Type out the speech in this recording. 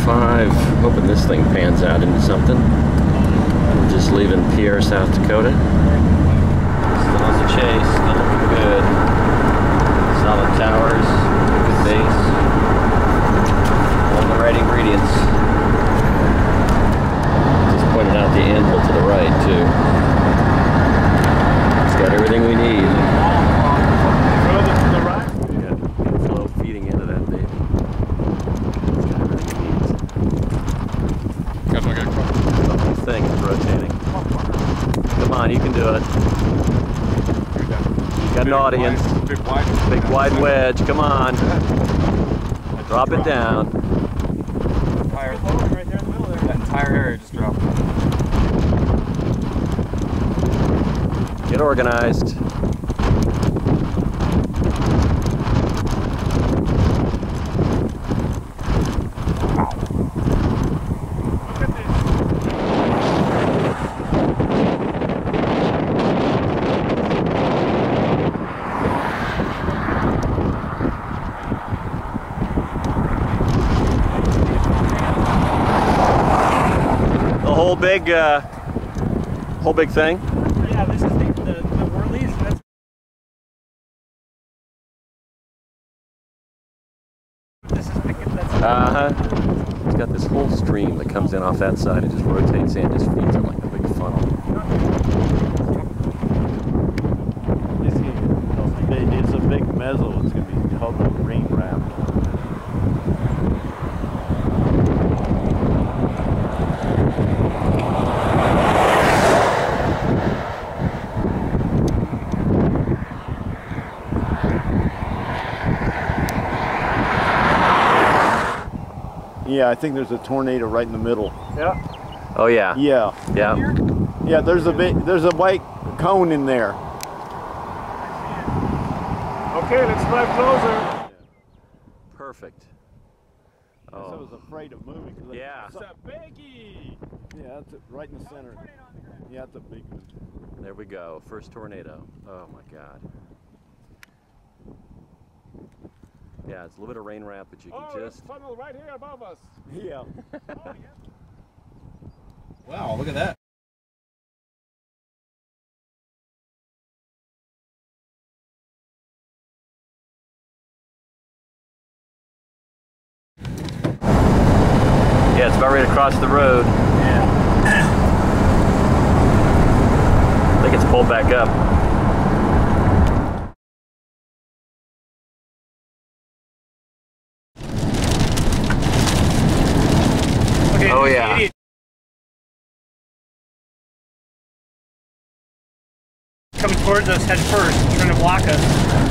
5. Hoping this thing pans out into something. We're just leaving Pierre, South Dakota. Still on the chase, still looking good. Solid towers, good base. All the right ingredients. Just pointed out the anvil to the right too. It's got everything we need. Thing is rotating. Come on, you can do it. You got an audience. Big wide wedge. Come on. Drop it down. Right there in the middle there. That entire area just dropped. Get organized. Whole big thing. Yeah, this is the whirlies. This is It's got this whole stream that comes in off that side and just rotates in, just feeds it like a big funnel. It's a big mezzo. It's going to be called the rain wrap. Yeah, I think there's a tornado right in the middle. Yeah. Oh yeah. Yeah. Yeah. Yeah, there's a white cone in there. Okay, let's drive closer. Perfect. I was afraid of moving. Yeah. It's a biggie. Yeah, it's right in the center. Yeah, it's a big one. There we go. First tornado. Oh my God. Yeah, it's a little bit of rain wrap, but you can just funnel right here above us. Yeah. Wow, look at that. Yeah, it's about ready to cross the road. Yeah. I think it's pulled back up. Okay, oh yeah. Coming towards us head first, trying to block us.